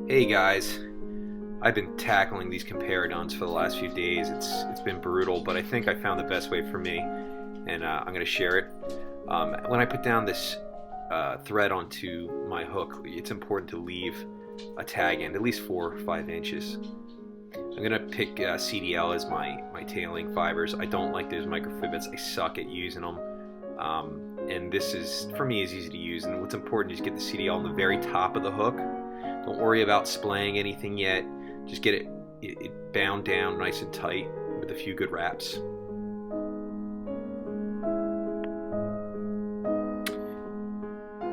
Hey guys, I've been tackling these Comparaduns for the last few days. It's been brutal, but I think I found the best way for me, and I'm going to share it. When I put down this thread onto my hook, it's important to leave a tag end, at least 4 or 5 inches. I'm going to pick CDL as my tailing fibers. I don't like those microfibrils. I suck at using them. And this is, for me, is easy to use. And what's important is get the CDL on the very top of the hook. Don't worry about splaying anything yet. Just get it bound down nice and tight with a few good wraps.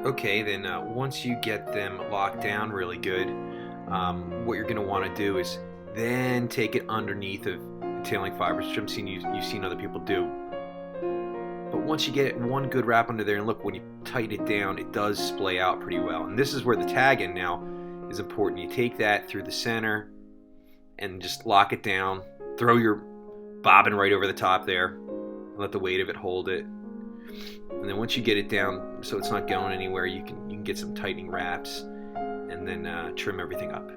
Okay, then once you get them locked down really good, what you're going to want to do is then take it underneath of the tailing fibers, which you've seen other people do. But once you get one good wrap under there, and look, when you tighten it down, it does splay out pretty well. And this is where the tag end now is important. You take that through the center and just lock it down. Throw your bobbin right over the top there and let the weight of it hold it. And then once you get it down so it's not going anywhere, you can get some tightening wraps and then trim everything up.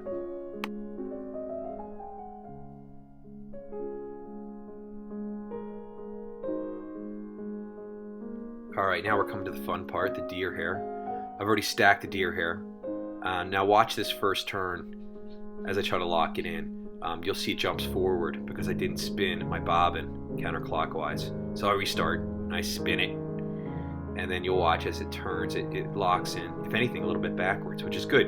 Alright, now we're coming to the fun part, the deer hair. I've already stacked the deer hair. Now watch this first turn as I try to lock it in. You'll see it jumps forward because I didn't spin my bobbin counterclockwise. So I restart and I spin it, and then you'll watch as it turns, it locks in, if anything, a little bit backwards, which is good.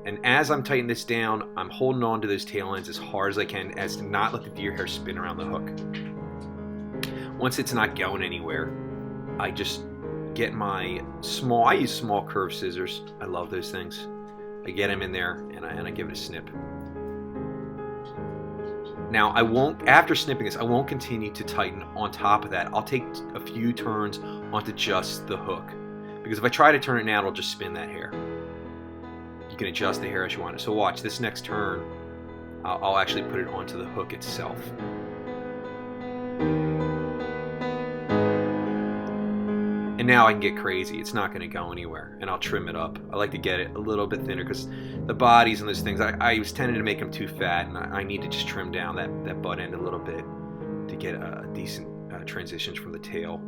And as I'm tightening this down, I'm holding on to those tail ends as hard as I can as to not let the deer hair spin around the hook. Once it's not going anywhere, I just get I use small curved scissors. I love those things. I get them in there and I give it a snip. Now after snipping this, I won't continue to tighten on top of that. I'll take a few turns onto just the hook, because if I try to turn it now, it'll just spin that hair. You can adjust the hair as you want it. So watch this next turn. I'll actually put it onto the hook itself. And now I can get crazy. It's not going to go anywhere, and I'll trim it up. I like to get it a little bit thinner because the bodies and those things, I was tending to make them too fat, and I need to just trim down that butt end a little bit to get a decent transitions from the tail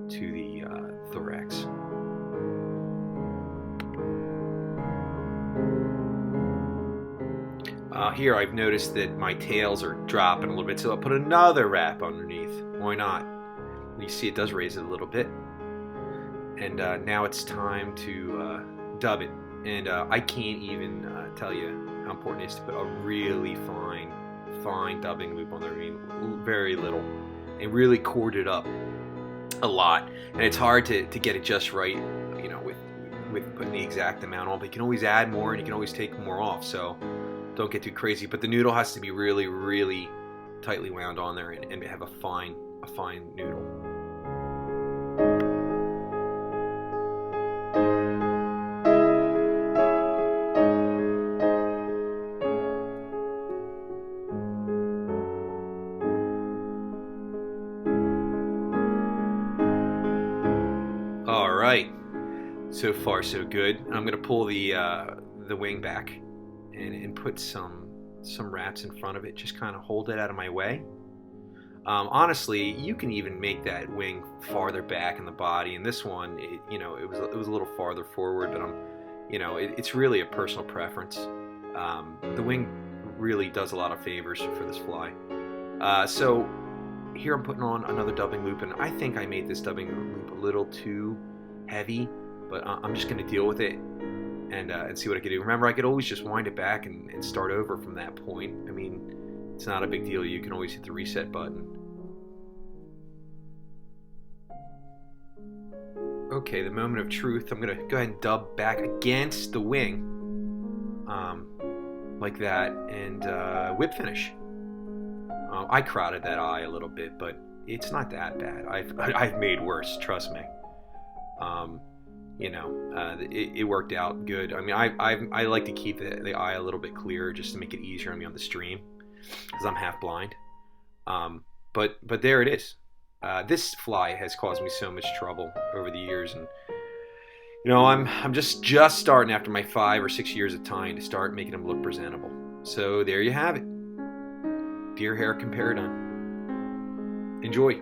to the thorax. Here I've noticed that my tails are dropping a little bit, so I'll put another wrap underneath. Why not? You see it does raise it a little bit. And now it's time to dub it. And I can't even tell you how important it is to put a really fine dubbing loop on there. I mean, very little. And really cord it up a lot. And it's hard to get it just right, you know, with putting the exact amount on. But you can always add more and you can always take more off. So don't get too crazy. But the noodle has to be really, really tightly wound on there and have a fine noodle. All right, so far so good. I'm gonna pull the wing back and put some wraps in front of it. Just kind of hold it out of my way. Honestly, you can even make that wing farther back in the body. And this one, it was a little farther forward, but it's really a personal preference. The wing really does a lot of favors for this fly. So here I'm putting on another dubbing loop, and I think I made this dubbing loop a little too heavy, but I'm just going to deal with it and see what I can do. Remember, I could always just wind it back and start over from that point. I mean, it's not a big deal. You can always hit the reset button. Okay, the moment of truth. I'm going to go ahead and dub back against the wing, like that, and whip finish. I crowded that eye a little bit, but it's not that bad. I've made worse, trust me. It worked out good. I mean, I like to keep the eye a little bit clearer just to make it easier on me on the stream, because I'm half blind. But there it is. This fly has caused me so much trouble over the years, and I'm just starting after my 5 or 6 years of tying to start making them look presentable. So there you have it. Deer hair Comparadun. Enjoy.